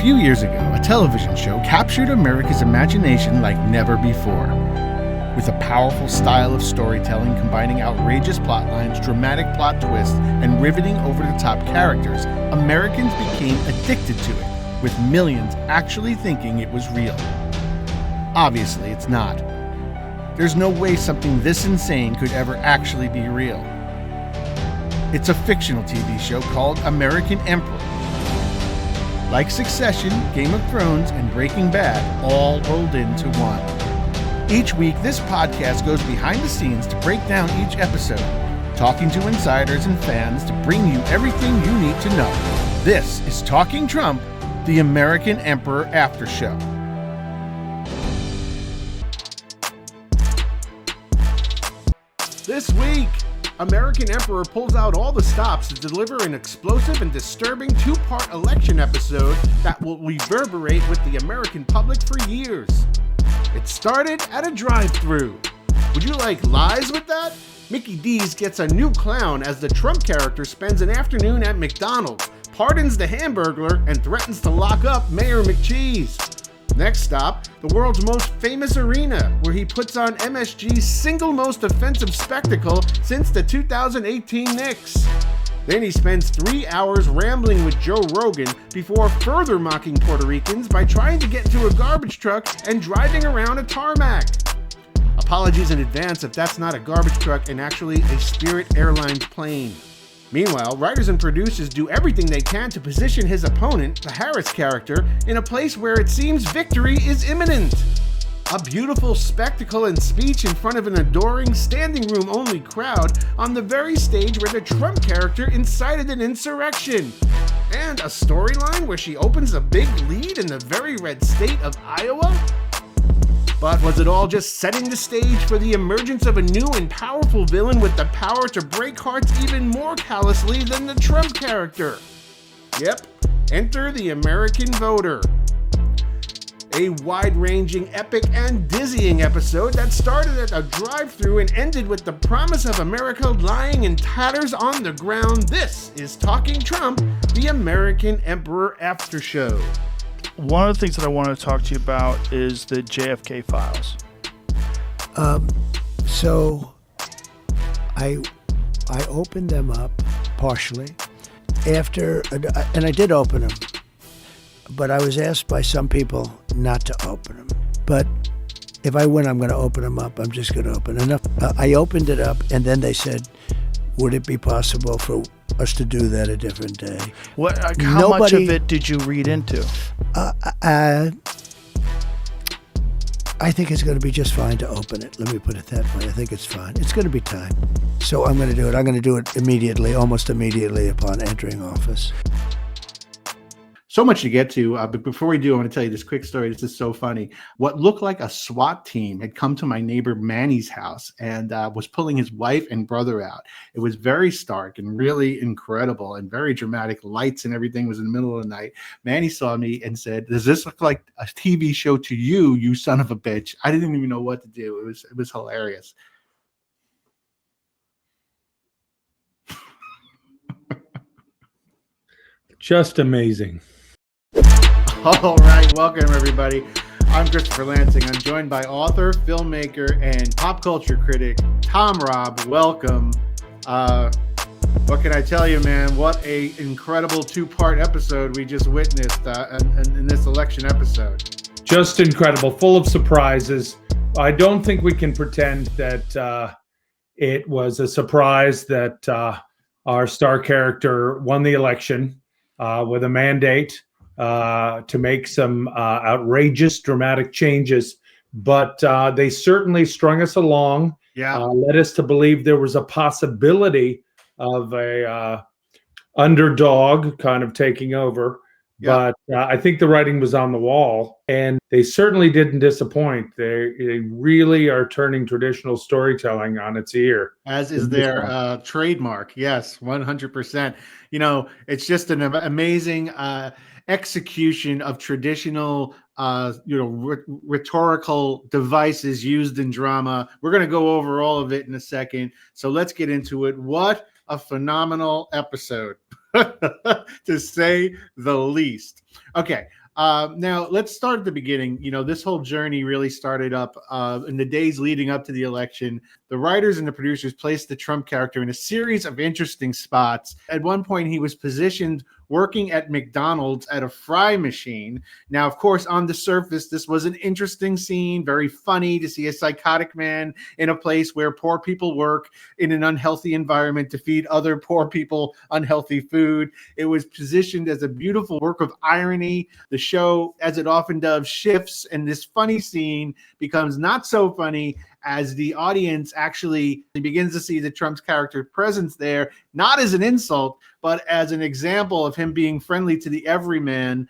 few years ago, a television show captured America's imagination like never before. With a powerful style of storytelling combining outrageous plot lines, dramatic plot twists, and riveting over-the-top characters, Americans became addicted to it, with millions actually thinking it was real. Obviously, it's not. There's no way something this insane could ever actually be real. It's a fictional TV show called American Emperor. Like Succession, Game of Thrones, and Breaking Bad, all rolled into one. Each week, this podcast goes behind the scenes to break down each episode, talking to insiders and fans to bring you everything you need to know. This is Talking Trump, the American Emperor Aftershow. This week, American Emperor pulls out all the stops to deliver an explosive and disturbing two-part election episode that will reverberate with the American public for years. It started at a drive-thru. Would you like lies with that? Mickey D's gets a new clown as the Trump character spends an afternoon at McDonald's, pardons the Hamburglar, and threatens to lock up Mayor McCheese. Next stop, the world's most famous arena, where he puts on MSG's single most offensive spectacle since the 2018 Knicks. Then he spends 3 hours rambling with Joe Rogan before further mocking Puerto Ricans by trying to get into a garbage truck and driving around a tarmac. Apologies in advance if that's not a garbage truck and actually a Spirit Airlines plane. Meanwhile, writers and producers do everything they can to position his opponent, the Harris character, in a place where it seems victory is imminent. A beautiful spectacle and speech in front of an adoring standing room only crowd on the very stage where the Trump character incited an insurrection. And a storyline where she opens a big lead in the very red state of Iowa? But was it all just setting the stage for the emergence of a new and powerful villain with the power to break hearts even more callously than the Trump character? Yep, enter the American voter. A wide-ranging, epic, and dizzying episode that started at a drive-thru and ended with the promise of America lying in tatters on the ground. This is Talking Trump, the American Emperor Aftershow. One of the things that I want to talk to you about is the JFK files. So I opened them up partially after, and I did open them, but I was asked by some people not to open them. But if I win, I'm going to open them up. I'm just going to open enough. I opened it up, and then they said, would it be possible for us to do that a different day? How much of it did you read into? I think it's going to be just fine to open it. Let me put it that way. I think it's fine. It's going to be time. So I'm going to do it. I'm going to do it immediately, almost immediately upon entering office. So much to get to, but before we do, I want to tell you this quick story. This is so funny. What looked like a SWAT team had come to my neighbor Manny's house and was pulling his wife and brother out. It was very stark and really incredible and very dramatic. Lights and everything was in the middle of the night. Manny saw me and said, "Does this look like a TV show to you, you son of a bitch?" I didn't even know what to do. It was hilarious. Just amazing. All right, welcome everybody. I'm Christopher Lansing. I'm joined by author, filmmaker, and pop culture critic Tom Robb. Welcome. What can I tell you, man? What a incredible two-part episode we just witnessed in this election episode. Just incredible, full of surprises. I don't think we can pretend that it was a surprise that our star character won the election with a mandate to make some outrageous, dramatic changes, but they certainly strung us along. Led us to believe there was a possibility of a underdog kind of taking over. But I think the writing was on the wall, and they certainly didn't disappoint. They really are turning traditional storytelling on its ear. As is their trademark. Yes, 100%. You know, it's just an amazing execution of traditional, rhetorical devices used in drama. We're going to go over all of it in a second. So let's get into it. What a phenomenal episode, to say the least. Okay. Now, let's start at the beginning. This whole journey really started up in the days leading up to the election. The writers and the producers placed the Trump character in a series of interesting spots. At one point, he was positioned working at McDonald's at a fry machine. Now, of course, on the surface, this was an interesting scene, very funny to see a psychotic man in a place where poor people work in an unhealthy environment to feed other poor people unhealthy food. It was positioned as a beautiful work of irony. The show, as it often does, shifts, and this funny scene becomes not so funny as the audience actually begins to see the Trump's character presence there, not as an insult, but as an example of him being friendly to the everyman.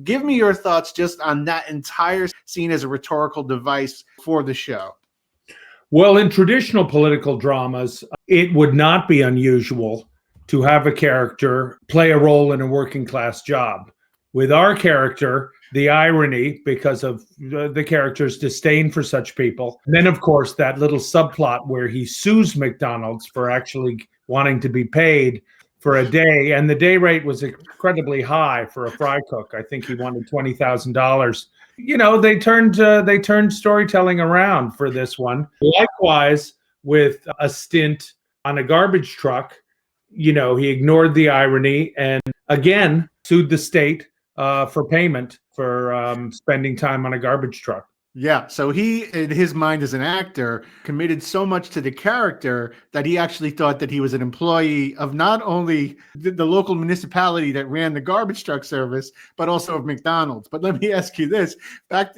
Give me your thoughts just on that entire scene as a rhetorical device for the show. Well, in traditional political dramas, it would not be unusual to have a character play a role in a working class job. With our character, the irony, because of the character's disdain for such people. And then, of course, that little subplot where he sues McDonald's for actually wanting to be paid for a day. And the day rate was incredibly high for a fry cook. I think he wanted $20,000. They turned storytelling around for this one. Likewise, with a stint on a garbage truck, he ignored the irony and again sued the state for payment for spending time on a garbage truck. Yeah, so he, in his mind as an actor, committed so much to the character that he actually thought that he was an employee of not only the local municipality that ran the garbage truck service, but also of McDonald's. But let me ask you this: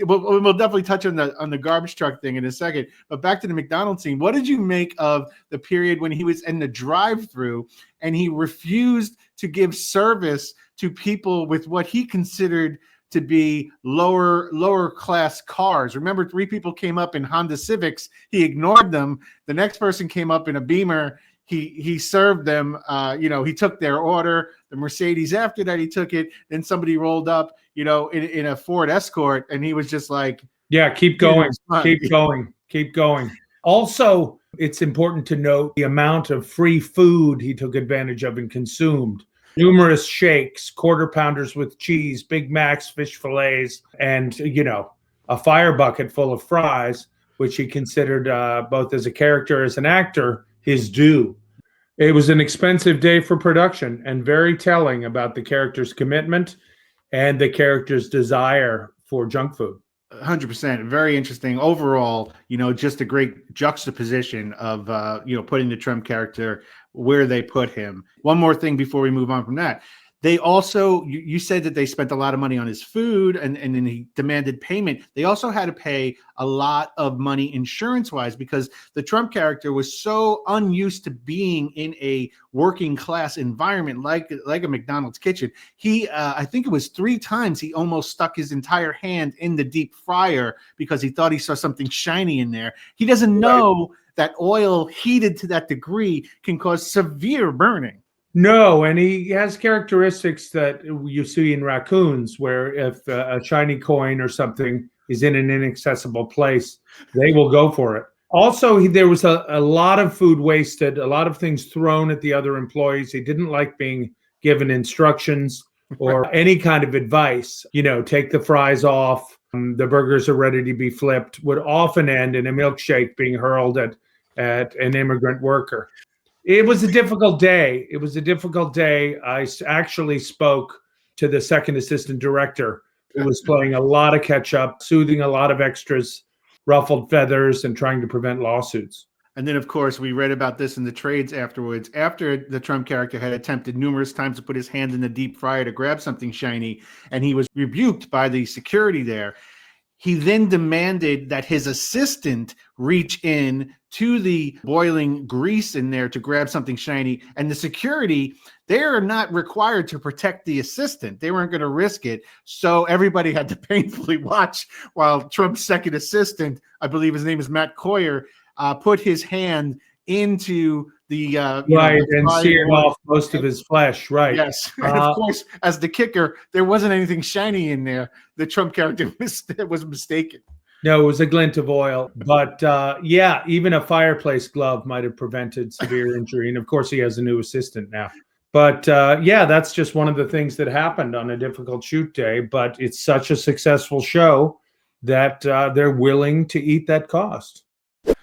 we'll definitely touch on the garbage truck thing in a second. But back to the McDonald's scene. What did you make of the period when he was in the drive-thru and he refused to give service to people with what he considered to be lower class cars? Remember, 3 people came up in Honda Civics. He ignored them. The next person came up in a Beamer. He served them. He took their order. The Mercedes after that, he took it. Then somebody rolled up, in a Ford Escort, and he was just like, "Yeah, keep going, keep going." Also, it's important to note the amount of free food he took advantage of and consumed. Numerous shakes, quarter pounders with cheese, Big Macs, fish fillets, and, a fire bucket full of fries, which he considered both as a character, as an actor, his due. It was an expensive day for production and very telling about the character's commitment and the character's desire for junk food. 100%. Very interesting. Overall, just a great juxtaposition of, putting the Trump character where they put him. One more thing before we move on from that. They also, you said that they spent a lot of money on his food and then he demanded payment. They also had to pay a lot of money insurance-wise because the Trump character was so unused to being in a working class environment like a McDonald's kitchen. He, I think it was 3 times he almost stuck his entire hand in the deep fryer because he thought he saw something shiny in there. He doesn't know that oil heated to that degree can cause severe burning. No, and he has characteristics that you see in raccoons, where if a shiny coin or something is in an inaccessible place, they will go for it. Also, there was a lot of food wasted, a lot of things thrown at the other employees. He didn't like being given instructions or any kind of advice. Take the fries off, the burgers are ready to be flipped, would often end in a milkshake being hurled at an immigrant worker. It was a difficult day. I actually spoke to the second assistant director, who was playing a lot of catch up, soothing a lot of extras, ruffled feathers, and trying to prevent lawsuits. And then, of course, we read about this in the trades afterwards. After the Trump character had attempted numerous times to put his hand in the deep fryer to grab something shiny, and he was rebuked by the security there, he then demanded that his assistant reach in to the boiling grease in there to grab something shiny. And the security, they are not required to protect the assistant. They weren't going to risk it. So everybody had to painfully watch while Trump's second assistant, I believe his name is Matt Coyer, put his hand into the and seared off most of his flesh. Right. Yes. And of course, as the kicker, there wasn't anything shiny in there. The Trump character was mistaken. No, it was a glint of oil. But even a fireplace glove might have prevented severe injury. And of course, he has a new assistant now. But yeah, that's just one of the things that happened on a difficult shoot day. But it's such a successful show that they're willing to eat that cost.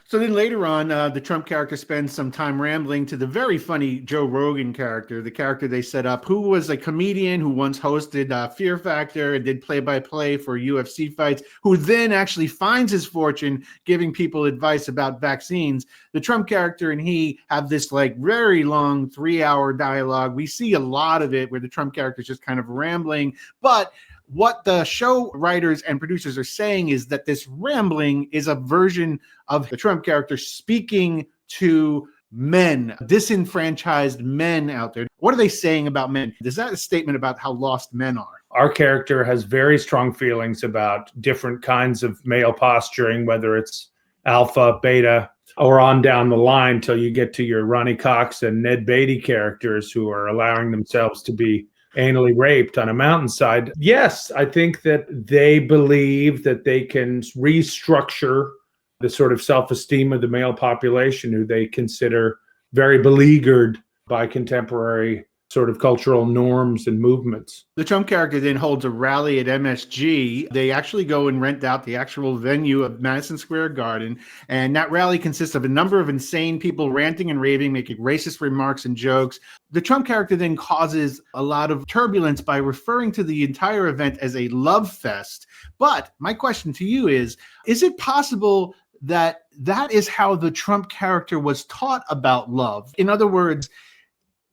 So then later on, the Trump character spends some time rambling to the very funny Joe Rogan character, the character they set up, who was a comedian who once hosted Fear Factor and did play-by-play for UFC fights, who then actually finds his fortune giving people advice about vaccines. The Trump character and he have this like very long 3-hour dialogue. We see a lot of it where the Trump character is just kind of rambling, but what the show writers and producers are saying is that this rambling is a version of the Trump character speaking to men, disenfranchised men out there. What are they saying about men? Is that a statement about how lost men are? Our character has very strong feelings about different kinds of male posturing, whether it's alpha, beta, or on down the line till you get to your Ronnie Cox and Ned Beatty characters who are allowing themselves to be anally raped on a mountainside. Yes, I think that they believe that they can restructure the sort of self-esteem of the male population who they consider very beleaguered by contemporary sort of cultural norms and movements. The Trump character then holds a rally at MSG. They actually go and rent out the actual venue of Madison Square Garden. And that rally consists of a number of insane people ranting and raving, making racist remarks and jokes. The Trump character then causes a lot of turbulence by referring to the entire event as a love fest. But my question to you is it possible that that is how the Trump character was taught about love? In other words,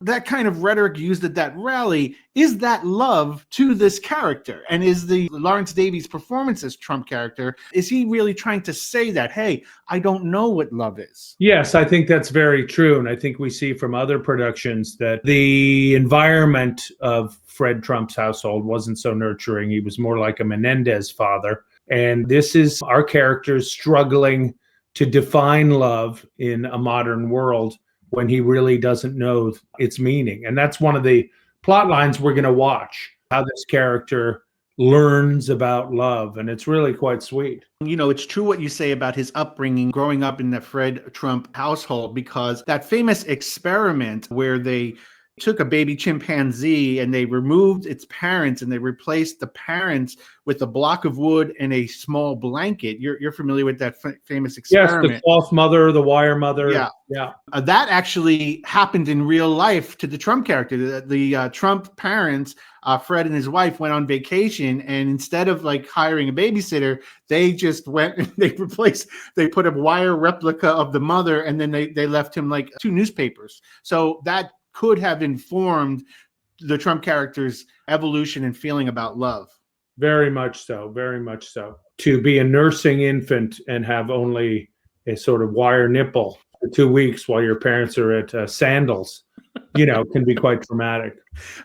that kind of rhetoric used at that rally, is that love to this character? And is the Lawrence Davies performance as Trump character, is he really trying to say that, hey, I don't know what love is? Yes, I think that's very true. And I think we see from other productions that the environment of Fred Trump's household wasn't so nurturing. He was more like a Menendez father. And this is our characters struggling to define love in a modern world when he really doesn't know its meaning. And that's one of the plot lines we're going to watch, how this character learns about love. And it's really quite sweet. You know, it's true what you say about his upbringing, growing up in the Fred Trump household, because that famous experiment where they took a baby chimpanzee and they removed its parents and they replaced the parents with a block of wood and a small blanket. You're familiar with that famous experiment? Yes, the cloth mother, the wire mother. Yeah. That actually happened in real life to the Trump character. The Trump parents, Fred and his wife, went on vacation, and instead of like hiring a babysitter, they just went and they put a wire replica of the mother, and then they left him like 2 newspapers. So that could have informed the Trump character's evolution and feeling about love. Very much so, very much so. To be a nursing infant and have only a sort of wire nipple for 2 weeks while your parents are at sandals, can be quite traumatic.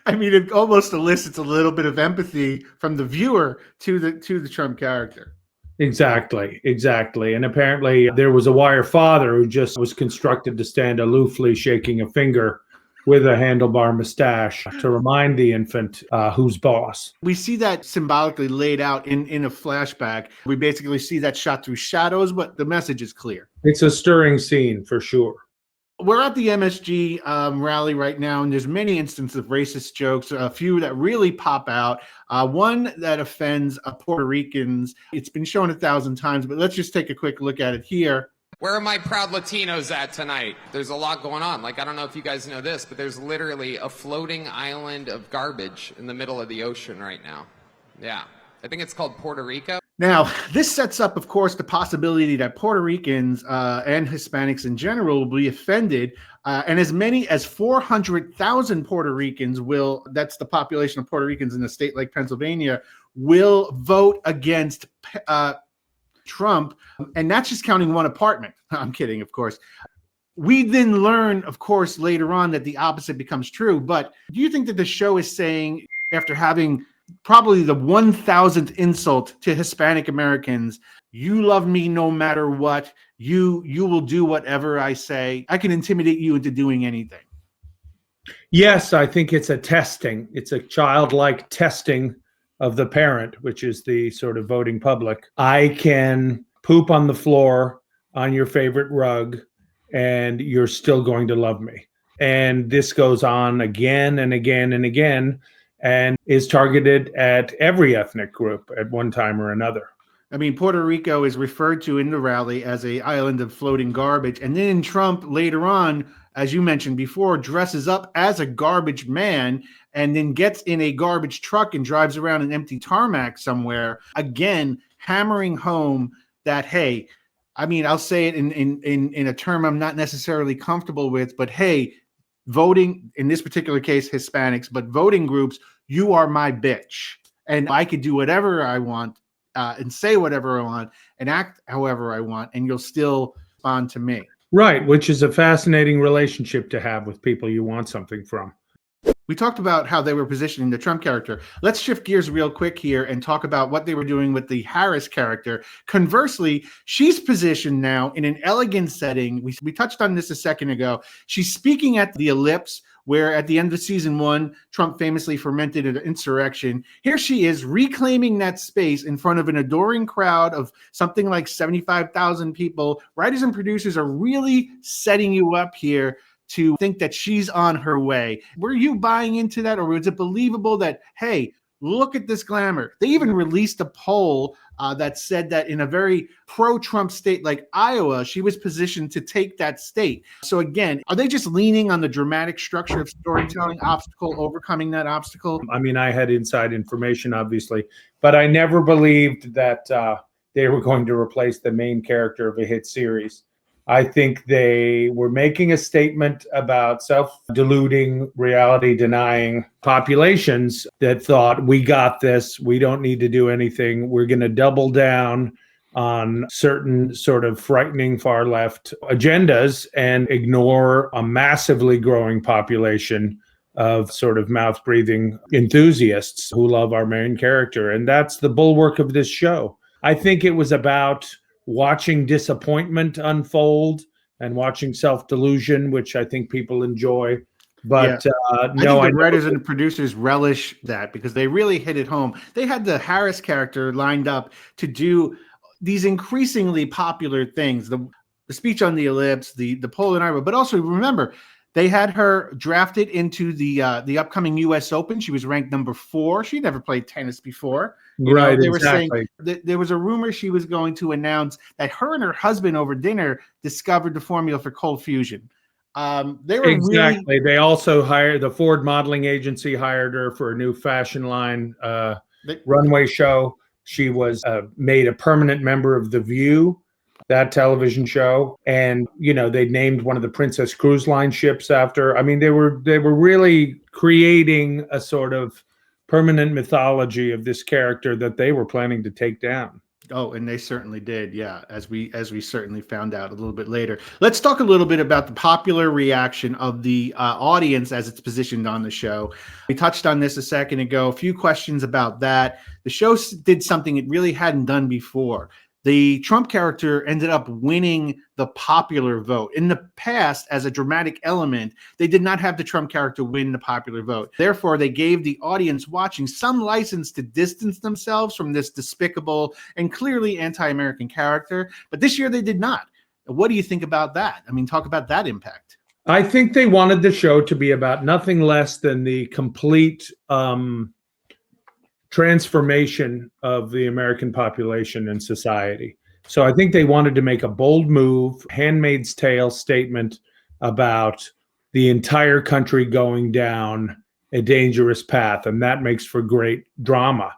I mean, it almost elicits a little bit of empathy from the viewer to the Trump character. Exactly. And apparently there was a wire father who just was constructed to stand aloofly shaking a finger with a handlebar mustache to remind the infant who's boss. We see that symbolically laid out in a flashback. We basically see that shot through shadows, but the message is clear. It's a stirring scene for sure. We're at the MSG rally right now, and there's many instances of racist jokes, a few that really pop out. One that offends Puerto Ricans. It's been shown 1,000 times, but let's just take a quick look at it here. Where are my proud Latinos at tonight? There's a lot going on. Like, I don't know if you guys know this, but there's literally a floating island of garbage in the middle of the ocean right now. Yeah. I think it's called Puerto Rico. Now, this sets up, of course, the possibility that Puerto Ricans and Hispanics in general will be offended. And as many as 400,000 Puerto Ricans that's the population of Puerto Ricans in a state like Pennsylvania, will vote against Trump, and that's just counting one apartment. I'm kidding, of course. We then learn, of course, later on that the opposite becomes true. But do you think that the show is saying, after having probably the 1,000th insult to Hispanic Americans, you love me no matter what, you will do whatever I say, I can intimidate you into doing anything? Yes, I think it's a testing. It's a childlike testing of the parent, which is the sort of voting public. I can poop on the floor on your favorite rug and you're still going to love me. And this goes on again and again and again and is targeted at every ethnic group at one time or another. I mean, Puerto Rico is referred to in the rally as a island of floating garbage. And then Trump later on, as you mentioned before, dresses up as a garbage man and then gets in a garbage truck and drives around an empty tarmac somewhere, again, hammering home that, hey, I mean, I'll say it in a term I'm not necessarily comfortable with, but hey, voting, in this particular case, Hispanics, but voting groups, you are my bitch. And I could do whatever I want and say whatever I want and act however I want, and you'll still respond to me. Right, which is a fascinating relationship to have with people you want something from. We talked about how they were positioning the Trump character. Let's shift gears real quick here and talk about what they were doing with the Harris character. Conversely, she's positioned now in an elegant setting. We touched on this a second ago. She's speaking at the Ellipse, where at the end of season 1, Trump famously fomented an insurrection. Here she is reclaiming that space in front of an adoring crowd of something like 75,000 people. Writers and producers are really setting you up here to think that she's on her way. Were you buying into that, or was it believable that, hey, look at this glamour? They even released a poll that said that in a very pro-Trump state like Iowa, she was positioned to take that state. So again, are they just leaning on the dramatic structure of storytelling, obstacle, overcoming that obstacle? I mean, I had inside information, obviously, but I never believed that they were going to replace the main character of a hit series. I think they were making a statement about self-deluding, reality-denying populations that thought, we got this, we don't need to do anything, we're going to double down on certain sort of frightening far-left agendas and ignore a massively growing population of sort of mouth-breathing enthusiasts who love our main character. And that's the bulwark of this show. I think it was about watching disappointment unfold and watching self-delusion, which I think people enjoy. But yeah. no, I think the writers and the producers relish that because they really hit it home. They had the Harris character lined up to do these increasingly popular things, the speech on the Ellipse, the poll in Iowa, but also remember, they had her drafted into the upcoming U.S. Open. She was ranked number 4. She never played tennis before. Right, they were exactly. saying that there was a rumor she was going to announce that her and her husband over dinner discovered the formula for cold fusion. They were exactly. really... They also hired the Ford modeling agency, hired her for a new fashion line runway show. She was made a permanent member of The View, that television show, and they named one of the Princess Cruise Line ships after. I mean, they were really creating a sort of permanent mythology of this character that they were planning to take down. Oh, and they certainly did, yeah, as we certainly found out a little bit later. Let's talk a little bit about the popular reaction of the audience as it's positioned on the show. We touched on this a second ago. A few questions about that. The show did something it really hadn't done before. The Trump character ended up winning the popular vote. In the past, as a dramatic element, they did not have the Trump character win the popular vote. Therefore, they gave the audience watching some license to distance themselves from this despicable and clearly anti-American character. But this year, they did not. What do you think about that? I mean, talk about that impact. I think they wanted the show to be about nothing less than the complete transformation of the American population and society. So I think they wanted to make a bold move, Handmaid's Tale statement about the entire country going down a dangerous path. And that makes for great drama.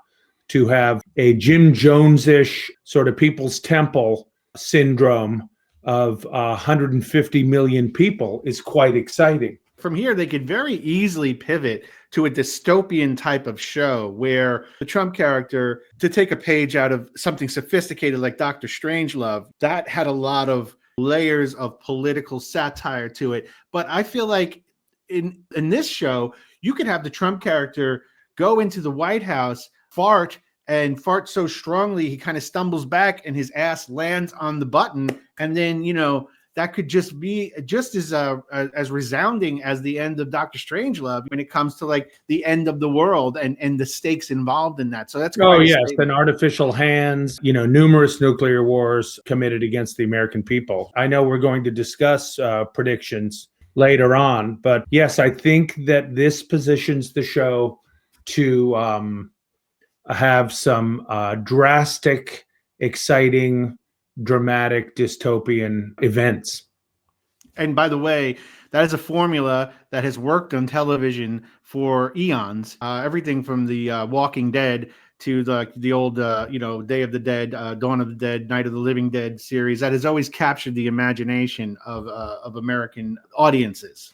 To have a Jim Jones-ish sort of People's Temple syndrome of 150 million people is quite exciting. From here, they could very easily pivot to a dystopian type of show where the Trump character, to take a page out of something sophisticated like Dr. Strangelove, that had a lot of layers of political satire to it. But I feel like in this show, you could have the Trump character go into the White House, fart so strongly he kind of stumbles back and his ass lands on the button, and then that could just be just as resounding as the end of Dr. Strangelove when it comes to like the end of the world and the stakes involved in that. So that's and artificial hands, numerous nuclear wars committed against the American people. I know we're going to discuss predictions later on. But yes, I think that this positions the show to have some drastic, exciting, dramatic, dystopian events. And by the way, that is a formula that has worked on television for eons. Everything from the Walking Dead to the old, Day of the Dead, Dawn of the Dead, Night of the Living Dead series, that has always captured the imagination of American audiences.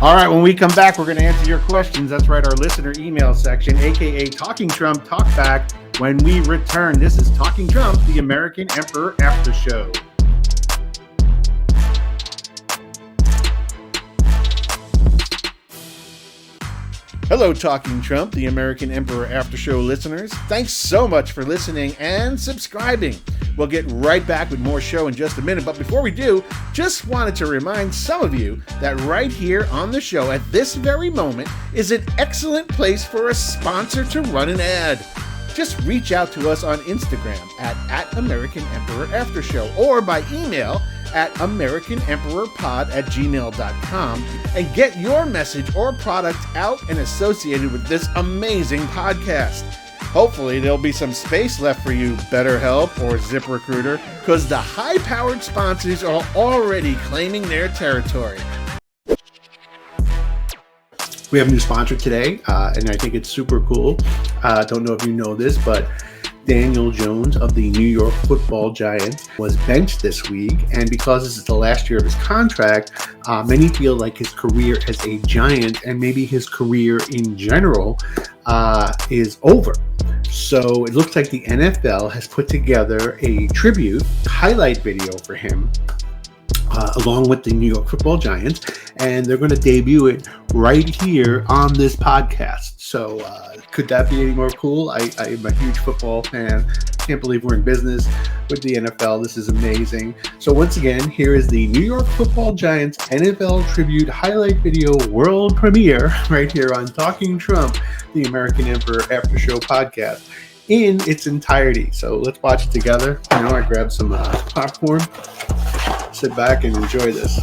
All right, when we come back, we're going to answer your questions. That's right, our listener email section, aka Talking Trump Talkback. When we return, this is Talking Trump, the American Emperor Aftershow. Hello, Talking Trump, the American Emperor Aftershow listeners. Thanks so much for listening and subscribing. We'll get right back with more show in just a minute, but before we do, just wanted to remind some of you that right here on the show at this very moment is an excellent place for a sponsor to run an ad. Just reach out to us on Instagram at American Emperor Aftershow or by email at americanemperorpod@gmail.com and get your message or product out and associated with this amazing podcast. Hopefully there'll be some space left for you, BetterHelp or ZipRecruiter, because the high-powered sponsors are already claiming their territory. We have a new sponsor today, and I think it's super cool. Don't know if you know this, but Daniel Jones of the New York Football Giants was benched this week, and because this is the last year of his contract, many feel like his career as a Giant and maybe his career in general is over. So it looks like the NFL has put together a tribute highlight video for him, along with the New York Football Giants, and they're going to debut it right here on this podcast. So could that be any more cool? I am a huge football fan. Can't believe we're in business with the NFL. This is amazing. So once again, here is the New York Football Giants NFL tribute highlight video world premiere right here on Talking Trump, the American Emperor Aftershow podcast, in its entirety. So let's watch it together. I grabbed some popcorn. Sit back and enjoy this.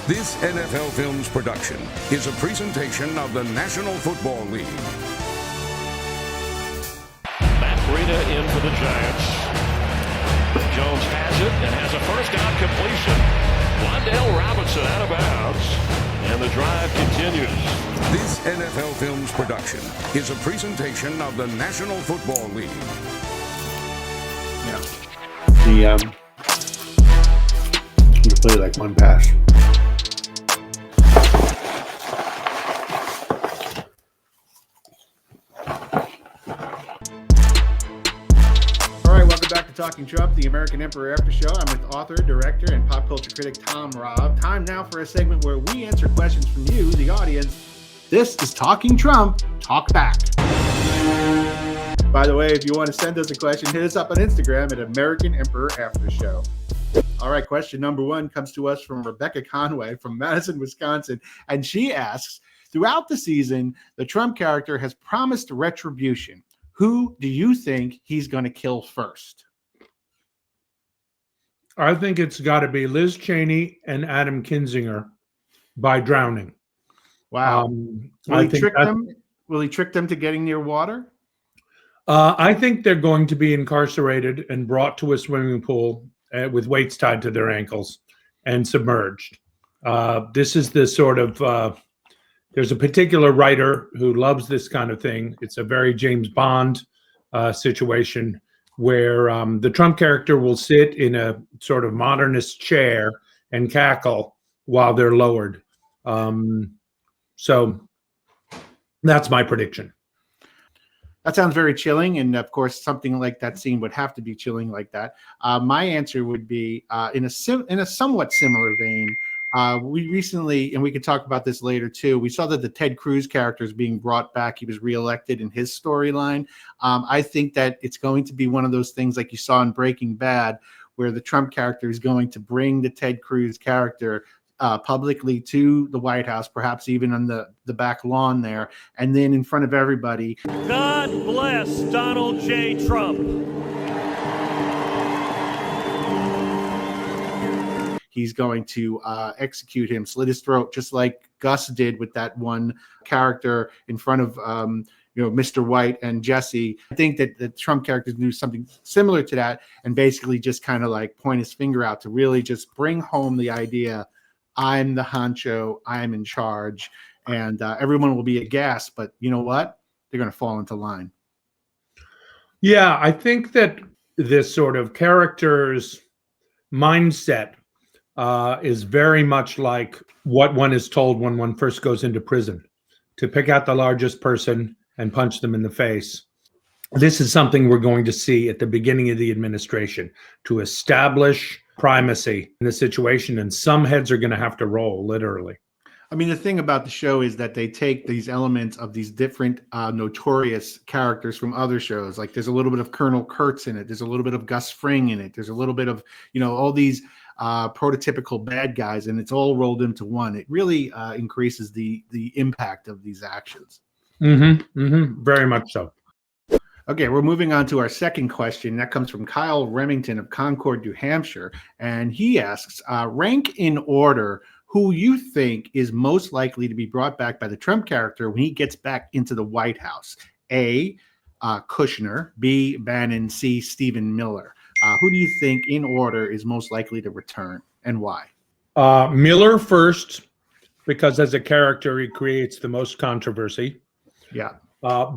This NFL Films production is a presentation of the National Football League. Matt Breida in for the Giants. Jones has it and has a first down completion. Wandale Robinson out of bounds. And the drive continues. This NFL Films production is a presentation of the National Football League. Yeah. You play like one pass. Back to Talking Trump, the American Emperor Aftershow. I'm with author, director, and pop culture critic Tom Robb. Time now for a segment where we answer questions from you, the audience. This is Talking Trump, Talk Back. By the way, if you want to send us a question, hit us up on Instagram at American Emperor Aftershow. All right, question number one comes to us from Rebecca Conway from Madison, Wisconsin, and she asks, throughout the season, the Trump character has promised retribution. Who do you think he's going to kill first? I think it's got to be Liz Cheney and Adam Kinzinger by drowning. Wow. Will he trick them? Will he trick them to getting near water? I think they're going to be incarcerated and brought to a swimming pool with weights tied to their ankles and submerged. This is the sort of... there's a particular writer who loves this kind of thing. It's a very James Bond situation where the Trump character will sit in a sort of modernist chair and cackle while they're lowered. So that's my prediction. That sounds very chilling. And of course, something like that scene would have to be chilling like that. My answer would be in a somewhat similar vein. We recently, and we could talk about this later too, we saw that the Ted Cruz character is being brought back. He was reelected in his storyline. I think that it's going to be one of those things like you saw in Breaking Bad, where the Trump character is going to bring the Ted Cruz character publicly to the White House, perhaps even on the back lawn there, and then in front of everybody. God bless Donald J. Trump. He's going to execute him, slit his throat, just like Gus did with that one character in front of Mr. White and Jesse. I think that the Trump characters do something similar to that, and basically just kind of like point his finger out to really just bring home the idea, I'm the honcho, I'm in charge, and everyone will be aghast, but you know what? They're going to fall into line. Yeah, I think that this sort of character's mindset is very much like what one is told when one first goes into prison, to pick out the largest person and punch them in the face. This is something we're going to see at the beginning of the administration to establish primacy in the situation, and some heads are going to have to roll, literally. I mean, the thing about the show is that they take these elements of these different notorious characters from other shows. Like there's a little bit of Colonel Kurtz in it. There's a little bit of Gus Fring in it. There's a little bit of, all these prototypical bad guys, and it's all rolled into one. It really increases the impact of these actions. Very much so. Okay, we're moving on to our second question. That comes from Kyle Remington of Concord, New Hampshire. And he asks, rank in order who you think is most likely to be brought back by the Trump character when he gets back into the White House. A, Kushner, B, Bannon, C, Stephen Miller. Who do you think in order is most likely to return, and why? Miller first, because as a character, he creates the most controversy. Yeah.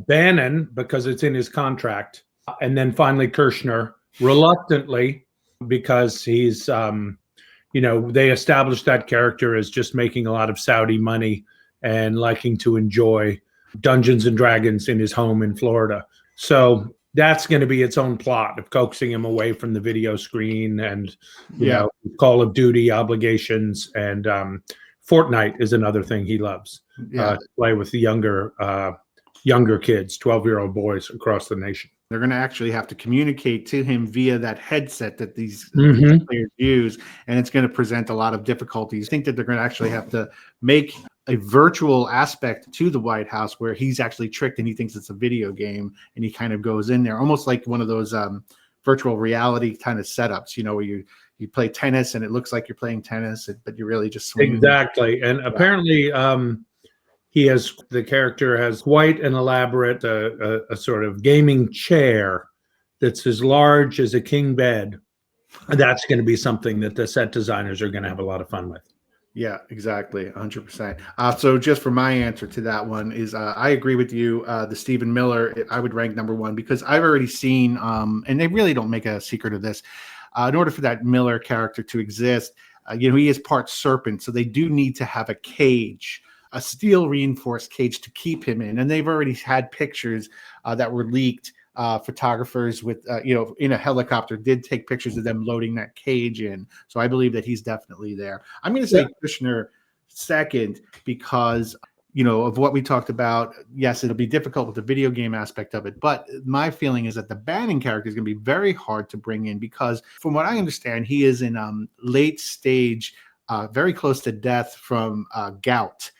Bannon, because it's in his contract. And then finally Kushner, reluctantly, because he's, they established that character as just making a lot of Saudi money and liking to enjoy Dungeons and Dragons in his home in Florida. So that's going to be its own plot of coaxing him away from the video screen and, Call of Duty obligations. And Fortnite is another thing he loves. To play with the younger kids, 12-year-old boys across the nation. They're going to actually have to communicate to him via that headset that these players use, and it's going to present a lot of difficulties. I think that they're going to actually have to make a virtual aspect to the White House where he's actually tricked and he thinks it's a video game, and he kind of goes in there almost like one of those virtual reality kind of setups, where you play tennis and it looks like you're playing tennis, but you're really just swinging. Exactly. And apparently the character has quite an elaborate, a sort of gaming chair that's as large as a king bed. That's going to be something that the set designers are going to have a lot of fun with. Yeah, exactly. 100%. So just for my answer to that one is I agree with you. The Stephen Miller, I would rank number one because I've already seen, and they really don't make a secret of this, in order for that Miller character to exist, he is part serpent. So they do need to have a cage, a steel reinforced cage to keep him in. And they've already had pictures that were leaked. Photographers with, in a helicopter did take pictures of them loading that cage in. So I believe that he's definitely there. I'm going to say Kushner second because, of what we talked about. Yes, it'll be difficult with the video game aspect of it. But my feeling is that the Bannon character is going to be very hard to bring in because from what I understand, he is in late stage, very close to death from gout.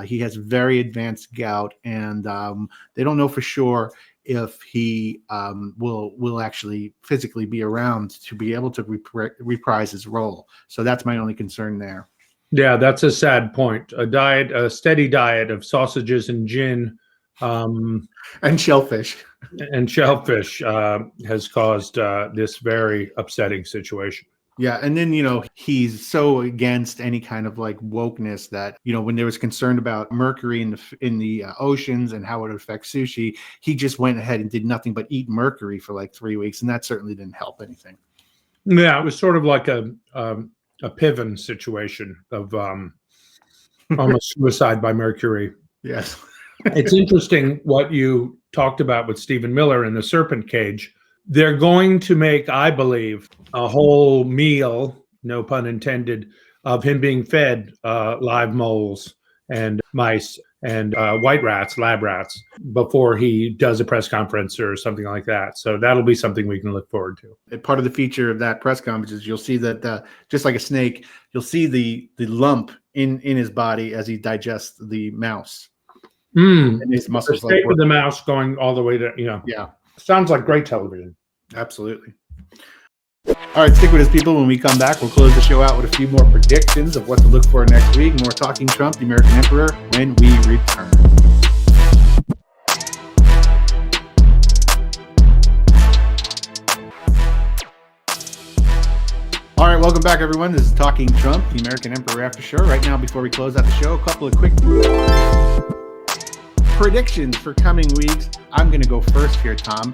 He has very advanced gout, and they don't know for sure if he will actually physically be around to be able to reprise his role. So that's my only concern there. Yeah, that's a sad point. A steady diet of sausages and gin, and shellfish, has caused this very upsetting situation. Yeah, and then he's so against any kind of like wokeness that when there was concern about mercury in the oceans and how it would affect sushi, he just went ahead and did nothing but eat mercury for like 3 weeks, and that certainly didn't help anything. Yeah, it was sort of like a Piven situation of almost suicide by mercury. Yes, it's interesting what you talked about with Stephen Miller in the serpent cage. They're going to make, I believe, a whole meal, no pun intended, of him being fed live moles and mice and white rats, lab rats, before he does a press conference or something like that. So that'll be something we can look forward to. And part of the feature of that press conference is you'll see that just like a snake, you'll see the lump in his body as he digests the mouse. And his muscles the snake with the mouse going all the way to, Yeah. Sounds like great television. Absolutely. All right, stick with us, people. When we come back, we'll close the show out with a few more predictions of what to look for next week. More Talking Trump, the American Emperor, when we return. All right, welcome back, everyone. This is Talking Trump, the American Emperor Aftershow. Right now, before we close out the show, a couple of quick predictions for coming weeks. I'm going to go first here, Tom.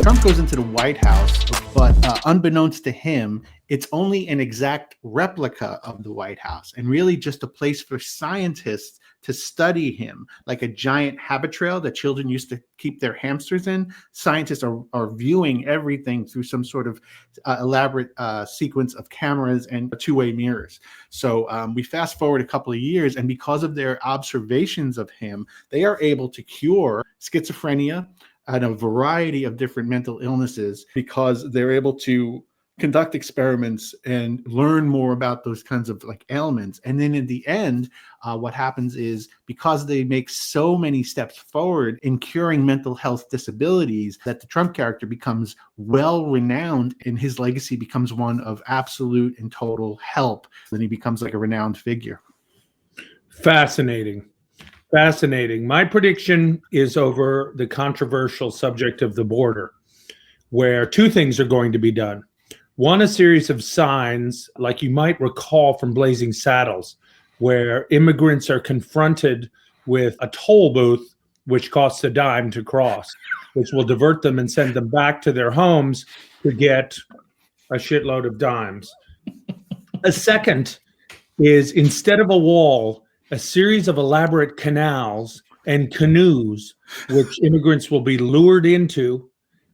Trump goes into the White House, but unbeknownst to him, it's only an exact replica of the White House and really just a place for scientists to study him, like a giant habit trail that children used to keep their hamsters in. Scientists are viewing everything through some sort of elaborate sequence of cameras and two-way mirrors. So we fast forward a couple of years, and because of their observations of him, they are able to cure schizophrenia and a variety of different mental illnesses because they're able to conduct experiments and learn more about those kinds of like ailments. And then in the end, what happens is because they make so many steps forward in curing mental health disabilities that the Trump character becomes well renowned and his legacy becomes one of absolute and total help. Then he becomes like a renowned figure. Fascinating. My prediction is over the controversial subject of the border, where two things are going to be done. One, a series of signs, like you might recall from Blazing Saddles, where immigrants are confronted with a toll booth, which costs a dime to cross, which will divert them and send them back to their homes to get a shitload of dimes. A second is, instead of a wall, a series of elaborate canals and canoes, which immigrants will be lured into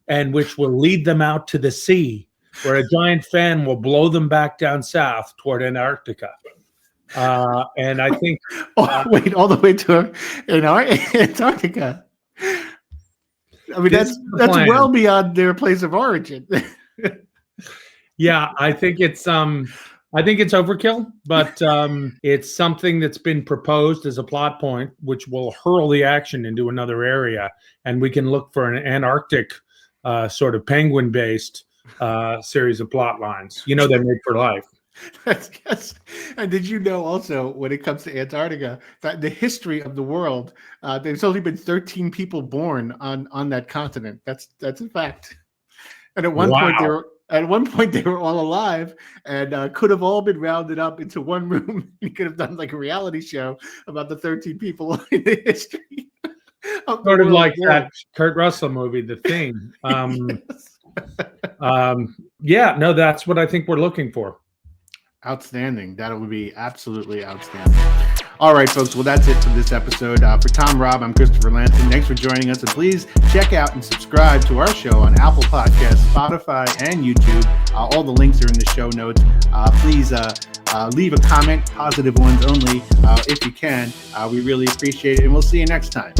and which will lead them out to the sea, where a giant fan will blow them back down south toward Antarctica. And I think... wait, all the way to Antarctica? I mean, that's well beyond their place of origin. Yeah, I think it's overkill, but it's something that's been proposed as a plot point, which will hurl the action into another area, and we can look for an Antarctic sort of penguin-based series of plot lines. They're made for life. Yes. And did you know also, when it comes to Antarctica, that the history of the world, there's only been 13 people born on that continent. That's a fact. And at one point they were all alive and could have all been rounded up into one room. You could have done like a reality show about the 13 people in the history. Sort of like that Kurt Russell movie, The Thing. Yes. That's what I think we're looking for. Outstanding. That would be absolutely outstanding. All right, folks. Well, that's it for this episode. For Tom Robb, I'm Christopher Lanson. Thanks for joining us. And please check out and subscribe to our show on Apple Podcasts, Spotify, and YouTube. All the links are in the show notes. Please leave a comment, positive ones only, if you can. We really appreciate it. And we'll see you next time.